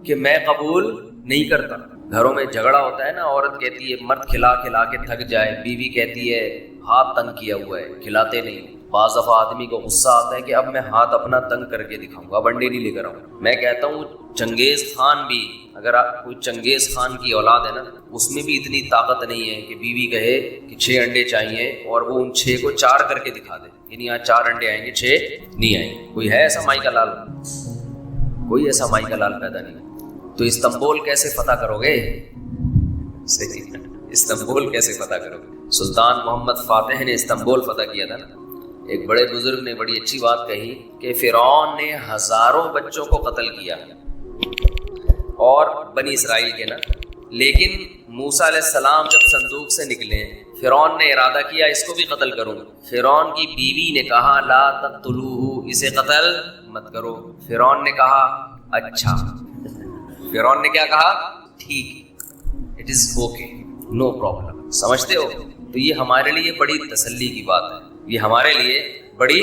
کہ میں قبول نہیں کرتا. گھروں میں جھگڑا ہوتا ہے نا، عورت کہتی ہے مرد کھلا کھلا کے تھک جائے، بیوی کہتی ہے ہاتھ تنگ کیا ہوا ہے کھلاتے نہیں. بعض دفعہ آدمی کو غصہ آتا ہے کہ اب میں ہاتھ اپنا تنگ کر کے دکھاؤں گا، اب انڈے نہیں لے کر آؤں. میں کہتا ہوں چنگیز خان بھی، اگر کوئی چنگیز خان کی اولاد ہے نا، اس میں بھی اتنی طاقت نہیں ہے کہ بیوی کہے کہ 6 انڈے چاہیے اور وہ ان 6 کو 4 کر کے دکھا دے. یعنی یہاں 4 انڈے آئیں گے 6 نہیں آئیں گے. کوئی ہے ایسا مائی کا لال؟ کوئی ایسا مائی کا لال پیدا نہیں. تو استنبول کیسے فتح کرو گے؟ استنبول کیسے فتح کرو گے؟ سلطان محمد فاتح نے استنبول فتح کیا تھا نا. ایک بڑے بزرگ نے بڑی اچھی بات کہی کہ فرعون نے ہزاروں بچوں کو قتل کیا اور بنی اسرائیل کے نا، لیکن موسیٰ علیہ السلام جب صندوق سے نکلے فرعون نے ارادہ کیا اس کو بھی قتل کروں. فرعون کی بیوی نے کہا لا تقتلوہ، اسے قتل مت کرو. فرعون نے کہا اچھا. فرعون نے کیا کہا؟ ٹھیک، it is okay, no problem. سمجھتے ہو؟ تو یہ ہمارے لیے بڑی تسلی کی بات ہے، یہ ہمارے لیے بڑی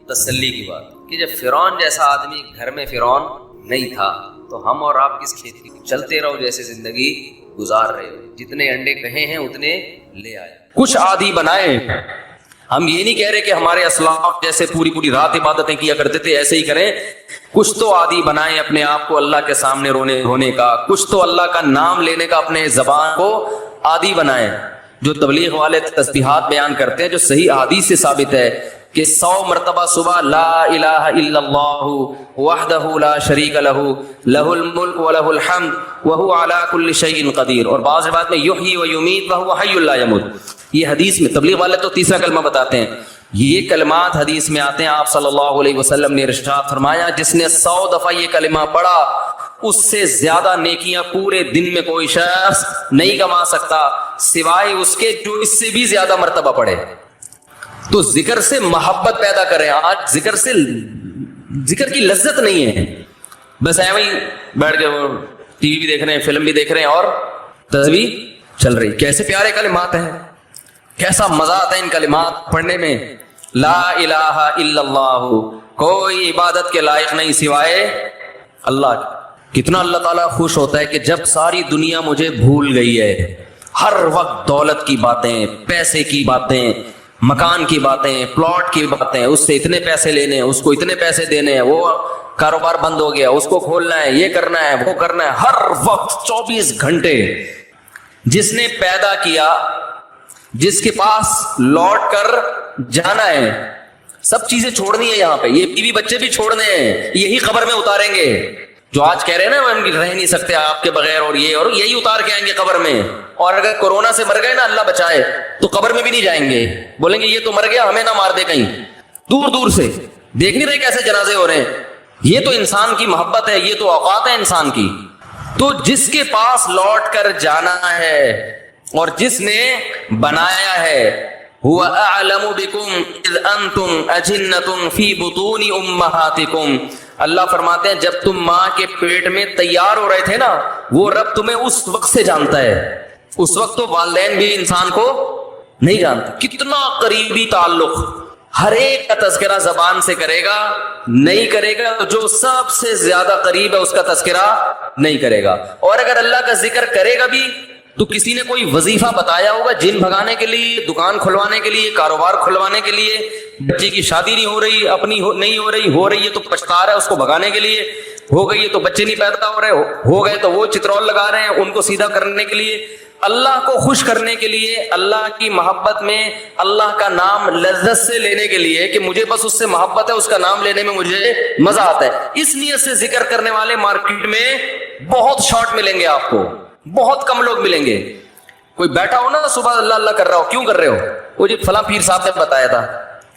تسلی کی بات کہ جب فرعون جیسا آدمی گھر میں فرعون نہیں تھا تو ہم اور آپ کس کھیت کی؟ چلتے رہو جیسے زندگی گزار رہے ہو. جتنے انڈے کہے ہیں اتنے لے آئے. کچھ عادی بنائے. ہم یہ نہیں کہہ رہے کہ ہمارے اسلاف جیسے پوری رات عبادتیں کیا کرتے تھے ایسے ہی کریں. کچھ تو عادی بنائیں اپنے آپ کو اللہ کے سامنے رونے کا، کچھ تو اللہ کا نام لینے کا اپنے زبان کو عادی بنائیں. جو تبلیغ والے تسبیحات بیان کرتے ہیں جو صحیح احادیث سے ثابت ہے کہ 100 مرتبہ صبح لا الہ الا اللہ وحدہ لا شریک لہ لہ الملک ولہ الحمد وہو علی کل شیء قدیر. اور بعض روایت میں یحیی و یمیت وہو حی لا یموت. یہ حدیث میں تبلیغ والے تو تیسرا کلمہ بتاتے ہیں. یہ کلمات حدیث میں آتے ہیں. آپ صلی اللہ علیہ وسلم نے ارشاد فرمایا جس نے 100 دفعہ یہ کلمہ پڑھا اس سے زیادہ نیکیاں پورے دن میں کوئی شخص نہیں کما سکتا سوائے اس کے جو اس سے بھی زیادہ مرتبہ پڑھے. تو ذکر سے محبت پیدا کریں. آج ذکر کی لذت نہیں ہے، بس ایویں ہی بیٹھ کے وہ ٹی وی بھی دیکھ رہے ہیں، فلم بھی دیکھ رہے ہیں اور تسبیح چل رہی. کیسے پیارے کلمات ہیں، کیسا مزہ آتا ہے ان کلمات پڑھنے میں. لا الہ الا اللہ، کوئی عبادت کے لائق نہیں سوائے اللہ کی. کتنا اللہ تعالیٰ خوش ہوتا ہے کہ جب ساری دنیا مجھے بھول گئی ہے، ہر وقت دولت کی باتیں، پیسے کی باتیں، مکان کی باتیں، پلاٹ کی باتیں، اس سے اتنے پیسے لینے ہیں، اس کو اتنے پیسے دینے ہیں، وہ کاروبار بند ہو گیا اس کو کھولنا ہے، یہ کرنا ہے وہ کرنا ہے. ہر وقت 24 گھنٹے. جس نے پیدا کیا، جس کے پاس لوٹ کر جانا ہے، سب چیزیں چھوڑنی ہے یہاں پہ. یہ بیوی بچے بھی چھوڑنے ہیں، یہی قبر میں اتاریں گے. جو آج کہہ رہے ہیں نا ہم رہ نہیں سکتے آپ کے بغیر اور یہی اتار کے آئیں گے قبر میں. اور اگر کورونا سے مر گئے نا اللہ بچائے تو قبر میں بھی نہیں جائیں گے، بولیں گے یہ تو مر گیا ہمیں نہ مار دے کہیں. دور دور سے دیکھ نہیں رہے کیسے جنازے ہو رہے ہیں. یہ تو انسان کی محبت ہے، یہ تو اوقات ہے انسان کی. تو جس کے پاس لوٹ کر جانا ہے اور جس نے بنایا ہے هو اعلم بكم اذ انتم اجنة في بطون امهاتكم. اللہ فرماتے ہیں جب تم ماں کے پیٹ میں تیار ہو رہے تھے نا، وہ رب تمہیں اس وقت سے جانتا ہے. اس وقت تو والدین بھی انسان کو نہیں جانتے. کتنا قریبی تعلق. ہر ایک کا تذکرہ زبان سے کرے گا نہیں کرے گا، جو سب سے زیادہ قریب ہے اس کا تذکرہ نہیں کرے گا. اور اگر اللہ کا ذکر کرے گا بھی تو کسی نے کوئی وظیفہ بتایا ہوگا جن بھگانے کے لیے، دکان کھلوانے کے لیے، کاروبار کھلوانے کے لیے. بچے کی شادی نہیں ہو رہی، اپنی نہیں ہو رہی ہے تو پچھتا رہا ہے اس کو بھگانے کے لیے. ہو گئی ہے تو بچے نہیں پیدا ہو رہے، ہو گئے تو وہ چترول لگا رہے ہیں ان کو سیدھا کرنے کے لیے. اللہ کو خوش کرنے کے لیے، اللہ کی محبت میں اللہ کا نام لذت سے لینے کے لیے کہ مجھے بس اس سے محبت ہے، اس کا نام لینے میں مجھے مزہ آتا ہے. اس نیت سے ذکر کرنے والے مارکیٹ میں بہت شارٹ ملیں گے آپ کو، بہت کم لوگ ملیں گے. کوئی بیٹھا ہو نا صبح اللہ اللہ کر رہا ہو، کیوں کر رہے ہو؟ وہ جی فلاں پیر صاحب نے بتایا تھا،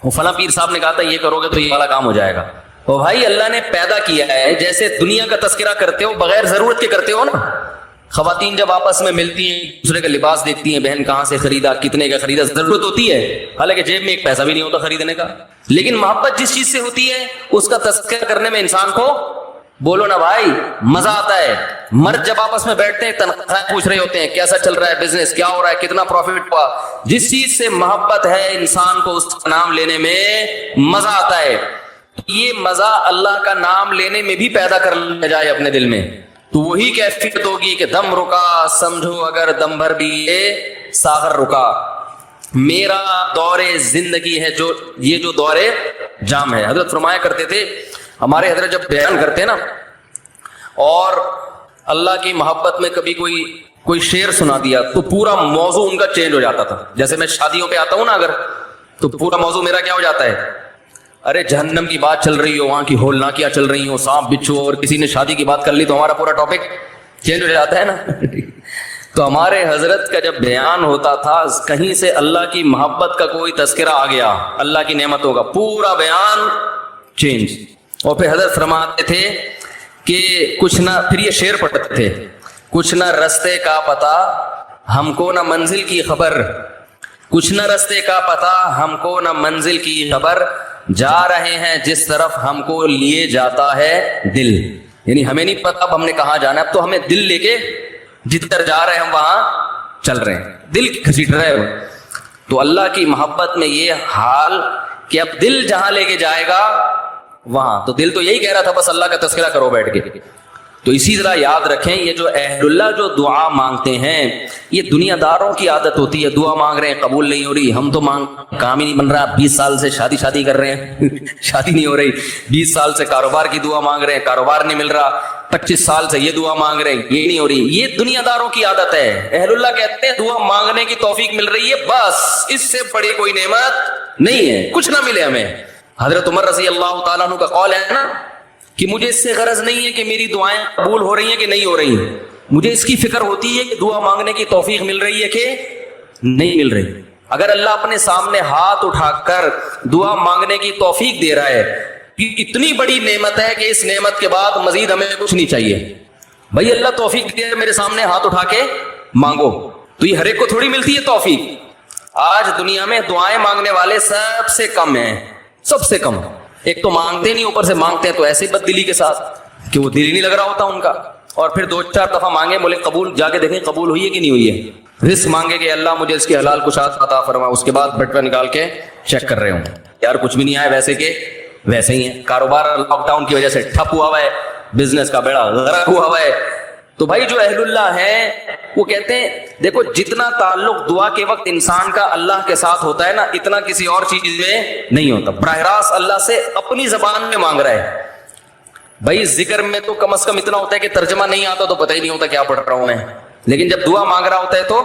وہ فلاں پیر صاحب نے کہا تھا یہ کرو گے تو یہ والا کام ہو جائے گا. او بھائی اللہ نے پیدا کیا ہے، جیسے دنیا کا تذکرہ کرتے ہو بغیر ضرورت کے کرتے ہو نا. خواتین جب آپس میں ملتی ہیں دوسرے کا لباس دیکھتی ہیں، بہن کہاں سے خریدا، کتنے کا خریدا، ضرورت ہوتی ہے حالانکہ جیب میں ایک پیسہ بھی نہیں ہوتا خریدنے کا. لیکن محبت جس چیز سے ہوتی ہے اس کا تذکرہ کرنے میں انسان کو بولو نا بھائی، مزہ آتا ہے. مرد جب آپس میں بیٹھتے ہیں تنخواہ پوچھ رہے ہوتے ہیں کیسا چل رہا ہے بزنس، کیا ہو رہا ہے، کتنا پروفٹ ہوا. جس چیز سے محبت ہے انسان کو اس کا نام لینے میں مزہ آتا ہے. یہ مزہ اللہ کا نام لینے میں بھی پیدا کر لیا جائے اپنے دل میں تو وہی کیفیت ہوگی کہ دم رکا سمجھو اگر دم بھر بھی یہ ساغر رکا. میرا دور زندگی ہے جو یہ جو دور جام ہے. حضرت فرمایا کرتے تھے، ہمارے حضرت جب بیان کرتے نا اور اللہ کی محبت میں کبھی کوئی شعر سنا دیا تو پورا موضوع ان کا چینج ہو جاتا تھا. جیسے میں شادیوں پہ آتا ہوں نا اگر، تو پورا موضوع میرا کیا ہو جاتا ہے، ارے جہنم کی بات چل رہی ہو، وہاں کی ہولناکیاں چل رہی ہو، سانپ بچھو، اور کسی نے شادی کی بات کر لی تو ہمارا پورا ٹاپک چینج ہو جاتا ہے نا. تو ہمارے حضرت کا جب بیان ہوتا تھا کہیں سے اللہ کی محبت کا کوئی تذکرہ آ گیا، اللہ کی نعمتوں کا، پورا بیان چینج. اور پھر حضرت فرماتے تھے کہ کچھ نہ، پھر یہ شعر پڑھتے تھے، کچھ نہ رستے کا پتہ ہم کو نہ منزل کی خبر، کچھ نہ رستے کا پتہ ہم کو نہ منزل کی خبر، جا رہے ہیں جس طرف ہم کو لیے جاتا ہے دل. یعنی ہمیں نہیں پتا اب ہم نے کہاں جانا ہے، اب تو ہمیں دل لے کے جدھر جا رہے ہیں ہم وہاں چل رہے ہیں، دل گھسیٹ رہے ہو. تو اللہ کی محبت میں یہ حال کہ اب دل جہاں لے کے جائے گا وہاں، تو دل تو یہی کہہ رہا تھا بس اللہ کا تذکرہ کرو بیٹھ کے. تو اسی طرح یاد رکھیں یہ جو اہل اللہ جو دعا مانگتے ہیں یہ دنیا داروں کی عادت ہوتی ہے. دعا مانگ رہے ہیں قبول نہیں ہو رہی، ہم تو کام ہی نہیں بن رہا، 20 سال سے شادی کر رہے ہیں شادی نہیں ہو رہی، 20 سال سے کاروبار کی دعا مانگ رہے ہیں، کاروبار نہیں مل رہا، 25 سال سے یہ دعا مانگ رہے ہیں، یہ نہیں ہو رہی. یہ دنیا داروں کی عادت ہے. اہل اللہ کہتے ہیں دعا مانگنے کی توفیق مل رہی ہے، بس اس سے بڑی کوئی نعمت نہیں ہے، کچھ نہ ملے ہمیں. حضرت عمر رضی اللہ تعالیٰ عنہ کا قول ہے نا کہ مجھے اس سے غرض نہیں ہے کہ میری دعائیں قبول ہو رہی ہیں کہ نہیں ہو رہی ہیں، مجھے اس کی فکر ہوتی ہے کہ دعا مانگنے کی توفیق مل رہی ہے کہ نہیں مل رہی. اگر اللہ اپنے سامنے ہاتھ اٹھا کر دعا مانگنے کی توفیق دے رہا ہے کہ اتنی بڑی نعمت ہے کہ اس نعمت کے بعد مزید ہمیں کچھ نہیں چاہیے. بھائی اللہ توفیق دے میرے سامنے ہاتھ اٹھا کے مانگو، تو یہ ہر ایک کو تھوڑی ملتی ہے توفیق. آج دنیا میں دعائیں مانگنے والے سب سے کم ہیں، سب سے کم. ایک تو مانگتے نہیں، اوپر سے مانگتے ہیں تو ایسے بد دلی کے ساتھ کہ وہ دل ہی نہیں لگ رہا ہوتا ان کا. اور پھر 2-4 دفعہ مانگے بولے قبول، جا کے دیکھیں قبول ہوئی ہے کہ نہیں ہوئی ہے. رزق مانگے کہ اللہ مجھے اس کی حلال کشاد عطا فرما، اس کے بعد بٹوا نکال کے چیک کر رہے ہوں یار کچھ بھی نہیں آیا، ویسے کہ ویسے ہی ہے. کاروبار لاک ڈاؤن کی وجہ سے ٹھپ ہوا ہوا ہے، بزنس کا بیڑا غرق ہوا ہوا ہے. تو بھائی جو اہل اللہ ہیں وہ کہتے ہیں دیکھو جتنا تعلق دعا کے وقت انسان کا اللہ کے ساتھ ہوتا ہے نا اتنا کسی اور چیز میں نہیں ہوتا. براہ راست اللہ سے اپنی زبان میں مانگ رہا ہے. بھائی ذکر میں تو کم از کم اتنا ہوتا ہے کہ ترجمہ نہیں آتا تو پتہ ہی نہیں ہوتا کیا پڑھ رہا ہوں میں، لیکن جب دعا مانگ رہا ہوتا ہے تو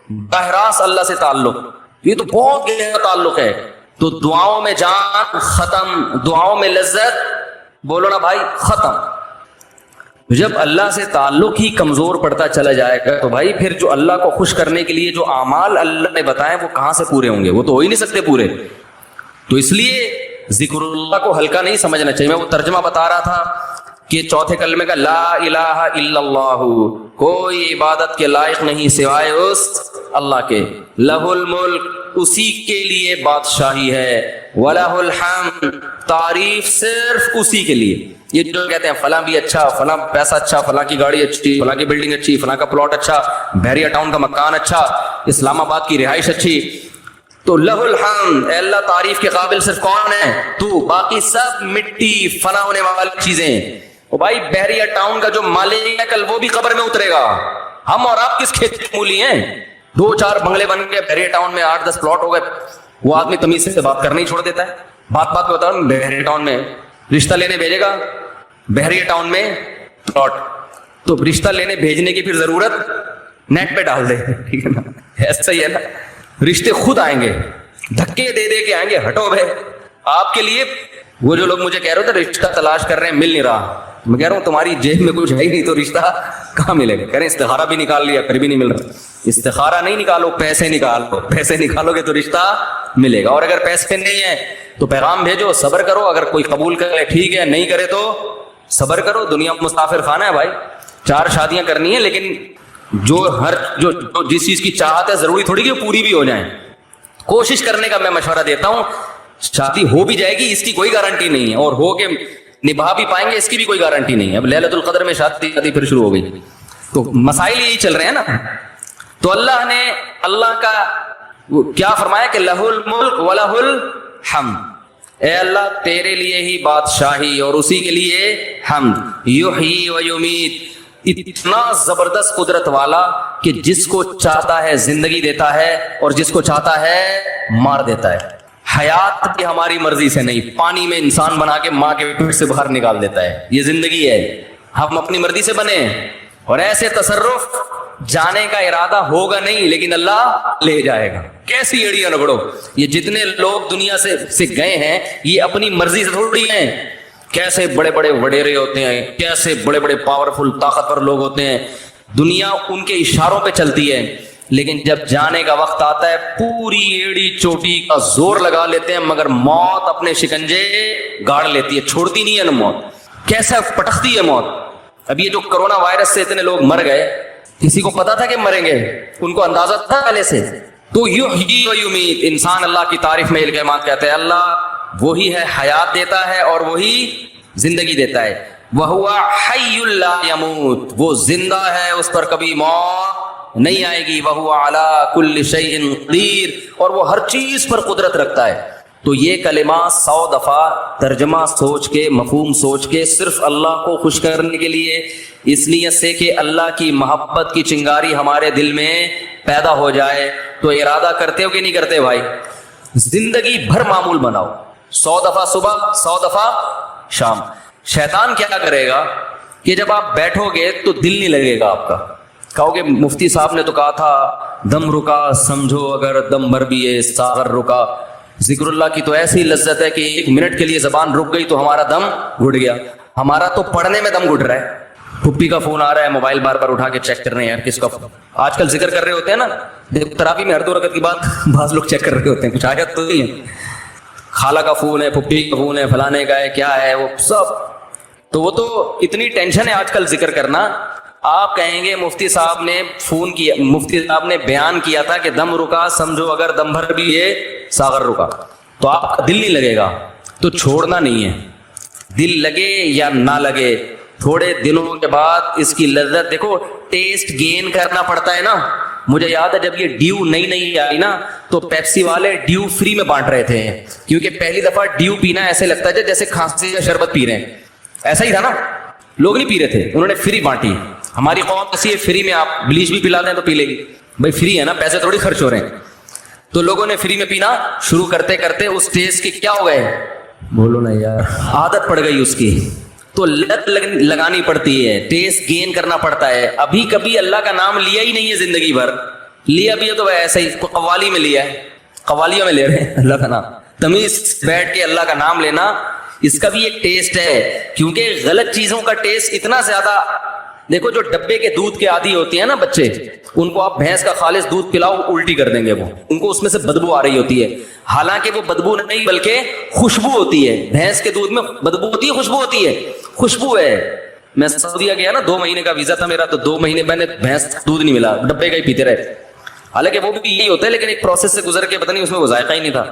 براہ راست اللہ سے تعلق، یہ تو بہت گہرا تعلق ہے. تو دعاؤں میں جان ختم، دعاؤں میں لذت، بولو نا بھائی، ختم. جب اللہ سے تعلق ہی کمزور پڑتا چلا جائے گا تو بھائی پھر جو اللہ کو خوش کرنے کے لیے جو اعمال اللہ نے بتائے وہ کہاں سے پورے ہوں گے، وہ تو ہو ہی نہیں سکتے پورے. تو اس لیے ذکر اللہ کو ہلکا نہیں سمجھنا چاہیے. میں وہ ترجمہ بتا رہا تھا کہ چوتھے کلمے کا لا الہ الا اللہ، کوئی عبادت کے لائق نہیں سوائے اس اللہ کے، لہ الملک، اسی کے لیے بادشاہی ہے، وَلَهُ الْحَمْدُ، تعریف صرف اسی کے لیے. یہ جو کہتے ہیں فلاں بھی اچھا، فلاں پیسہ اچھا، فلاں کی گاڑی اچھی، فلاں کی بلڈنگ اچھی، فلاں کا پلاٹ اچھا، بحریہ ٹاؤن کا مکان اچھا، اسلام آباد کی رہائش اچھی، تو لہ الحمد، اے اللہ تعریف کے قابل صرف کون ہے تو، باقی سب مٹی فنا ہونے والی چیزیں. اور بھائی بحریہ ٹاؤن کا جو مالک ہے کل وہ بھی قبر میں اترے گا. ہم اور آپ کس کھیت کی مولی ہیں؟ 2-4 بنگلے بن گئے بحریہ ٹاؤن میں، 8-10 پلاٹ ہو گئے، وہ آدمی تمیز سے بات کرنا ہی چھوڑ دیتا ہے. بات پہ بتا رہا ہوں، بحریہ ٹاؤن میں رشتہ لینے بھیجے گا، بحریہ ٹاؤن میں پلاٹ، تو رشتہ لینے بھیجنے کی پھر ضرورت نیٹ پہ ڈال دے، ٹھیک ہے نا، ایسا ہی ہے نا. رشتے خود آئیں گے، دھکے دے دے کے آئیں گے، ہٹو بھائی. آپ کے لیے وہ جو لوگ مجھے کہہ رہے تھے رشتہ تلاش کر رہے ہیں مل نہیں رہا، میں کہہ رہا ہوں تمہاری جیب میں کچھ ہے ہی نہیں تو رشتہ کہاں ملے گا. کہہ رہے ہیں استخارہ بھی نکال لیا پھر بھی نہیں مل رہا. استخارہ نہیں نکالو، پیسے نکالو، پیسے نکالو گے تو رشتہ ملے گا. اور اگر پیسے نہیں ہیں تو پیغام بھیجو، صبر کرو، اگر کوئی قبول کرے ٹھیک ہے، نہیں کرے تو صبر کرو. دنیا مسافر خانہ ہے بھائی، 4 شادیاں کرنی ہے، لیکن جو جس چیز کی چاہت ہے ضروری تھوڑی کہ پوری بھی ہو جائیں. کوشش کرنے کا میں مشورہ دیتا ہوں. شادی ہو بھی جائے گی اس کی کوئی گارنٹی نہیں ہے، اور ہو کے نبھا بھی پائیں گے اس کی بھی کوئی گارنٹی نہیں ہے. اب لیلۃ القدر میں شادی پھر شروع ہو گئی تو مسائل یہی چل رہے ہیں نا. تو اللہ نے اللہ کا کیا فرمایا کہ لہ الملک ولہ الحمد، اے اللہ تیرے لیے ہی بادشاہی اور اسی کے لیے حمد. یحیی و یمیت، اتنا زبردست قدرت والا کہ جس کو چاہتا ہے زندگی دیتا ہے اور جس کو چاہتا ہے مار دیتا ہے. حیات بھی ہماری مرضی سے نہیں، پانی میں انسان بنا کے ماں کے پیٹ سے باہر نکال دیتا ہے. یہ زندگی ہے، ہم اپنی مرضی سے بنے ہیں. اور ایسے تصرف جانے کا ارادہ ہوگا نہیں لیکن اللہ لے جائے گا. کیسی ایڑیاں رگڑو، یہ جتنے لوگ دنیا سے گئے ہیں یہ اپنی مرضی سے تھوڑی ہیں. کیسے بڑے بڑے وڈیرے ہوتے ہیں، کیسے بڑے بڑے پاورفل طاقتور لوگ ہوتے ہیں، دنیا ان کے اشاروں پہ چلتی ہے. لیکن جب جانے کا وقت آتا ہے پوری ایڑی چوٹی کا زور لگا لیتے ہیں مگر موت اپنے شکنجے گاڑ لیتی ہے، چھوڑتی نہیں ہے نا موت. کیسا پٹکتی ہے موت. اب یہ جو کرونا وائرس سے اتنے لوگ مر گئے، کسی کو پتا تھا کہ مریں گے؟ ان کو اندازہ تھا پہلے سے؟ تو یحیی و یمیت، انسان اللہ کی تعریف میں الکلمات کہتے ہیں. اللہ وہی ہے حیات دیتا ہے اور وہی زندگی دیتا ہے. وَهُوَ حَيٌّ لَا يَمُوتُ، وہ زندہ ہے اس پر کبھی موت نہیں آئے گی. وَهُوَ عَلَى كُلِّ شَيْءٍ قَدِيرٌ، اور وہ ہر چیز پر قدرت رکھتا ہے. تو یہ کلمات 100 دفعہ ترجمہ سوچ کے، مفہوم سوچ کے، صرف اللہ کو خوش کرنے کے لیے، اس نیت سے کہ اللہ کی محبت کی چنگاری ہمارے دل میں پیدا ہو جائے. تو ارادہ کرتے ہو کہ نہیں کرتے بھائی؟ زندگی بھر معمول بناؤ، 100 دفعہ صبح، 100 دفعہ شام. شیطان کیا کرے گا کہ جب آپ بیٹھو گے تو دل نہیں لگے گا آپ کا. کہو گے مفتی صاحب نے تو کہا تھا دم رکا سمجھو اگر دم بھر بھی ہے ساغر رکا. ذکر اللہ کی تو ایسی لذت ہے کہ 1 منٹ کے لیے زبان رک گئی تو ہمارا دم گھٹ گیا. ہمارا تو پڑھنے میں دم گھٹ رہا ہے. پھپھی کا فون آ رہا ہے، موبائل بار بار اٹھا کے چیک کر رہے ہیں. یار کس کا آج کل ذکر کر رہے ہوتے ہیں نا، دیکھو تراویح میں ہر 2 رکعت کی بات بعض لوگ چیک کر رہے ہوتے ہیں. کچھ آیت تو نہیں ہے، خالہ کا فون ہے، پھپھی کا فون ہے، فلانے کا ہے، کیا ہے وہ سب. تو وہ تو اتنی ٹینشن ہے آج کل ذکر کرنا. آپ کہیں گے مفتی صاحب نے فون کیا، مفتی صاحب نے بیان کیا تھا کہ دم رکا سمجھو اگر دم بھر بھی یہ ساغر رکا، تو آپ کا دل نہیں لگے گا. تو چھوڑنا نہیں ہے، دل لگے یا نہ لگے تھوڑے دنوں کے بعد اس کی لذت دیکھو. ٹیسٹ گین کرنا پڑتا ہے نا. مجھے یاد ہے جب یہ ڈیو نئی آئی نا تو پیپسی والے ڈیو فری میں بانٹ رہے تھے، کیونکہ پہلی دفعہ ڈیو پینا ایسے لگتا ہے جیسے کھانسی کا شربت پی رہے ہیں. ایسا ہی تھا نا، لوگ نہیں پی رہے تھے، انہوں نے فری بانٹی. ہماری قوم ایسی ہے، فری میں آپ بلیچ بھی پلا دیں تو پی لے گی. بھائی فری ہے نا، پیسے تھوڑی خرچ ہو رہے ہیں. تو لوگوں نے فری میں پینا شروع کرتے کرتے اس ٹیسٹ کے کیا ہو گئے، بولو نا یار، عادت پڑ گئی اس کی. تو لت لگانی پڑتی ہے، ٹیسٹ گین کرنا پڑتا ہے. ابھی کبھی اللہ کا نام لیا ہی نہیں ہے زندگی بھر، لیا بھی ہے تو ایسا ہی قوالی میں لیا ہے، قوالیوں میں لے رہے ہیں اللہ کا نام. تمیز بیٹھ کے اللہ کا نام لینا، اس کا بھی ایک ٹیسٹ ہے. کیونکہ غلط چیزوں کا ٹیسٹ اتنا زیادہ، دیکھو جو ڈبے کے دودھ کے عادی ہوتے ہیں نا بچے، ان کو آپ بھینس کا خالص دودھ پلاؤ الٹی کر دیں گے. وہ ان کو اس میں سے بدبو آ رہی ہوتی ہے، حالانکہ وہ بدبو نہیں بلکہ خوشبو ہوتی ہے. بھینس کے دودھ میں بدبو ہوتی ہے، خوشبو ہوتی ہے، خوشبو ہے. میں سعودیہ گیا نا، 2 مہینے کا ویزا تھا میرا، تو 2 مہینے میں نے بھینس دودھ نہیں ملا، ڈبے کا ہی پیتے رہے. حالانکہ وہ بھی یہی ہوتا ہے لیکن ایک پروسیس سے گزر کے پتہ نہیں اس میں وہ ذائقہ ہی نہیں تھا.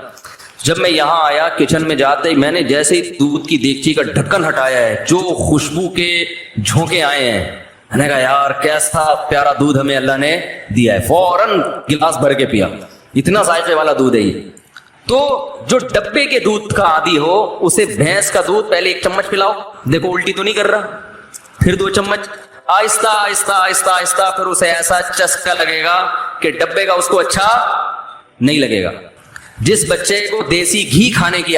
جب میں یہاں آیا کچن میں جاتے ہی میں نے جیسے ہی دودھ کی دیگچی کا ڈھکن ہٹایا ہے، جو خوشبو کے جھونکے آئے ہیں، میں نے کہا یار کیسا پیارا دودھ ہمیں اللہ نے دیا ہے. فوراً گلاس بھر کے پیا، اتنا ذائقے والا دودھ ہے یہ. تو جو ڈبے کے دودھ کا عادی ہو اسے بھینس کا دودھ پہلے 1 چمچ پلاؤ، دیکھو الٹی تو نہیں کر رہا، پھر 2 چمچ، آہستہ آہستہ آہستہ آہستہ، پھر اسے ایسا چسکا لگے گا کہ ڈبے کا اس کو اچھا نہیں لگے گا. جس بچے کو دیسی گھی کھانے کی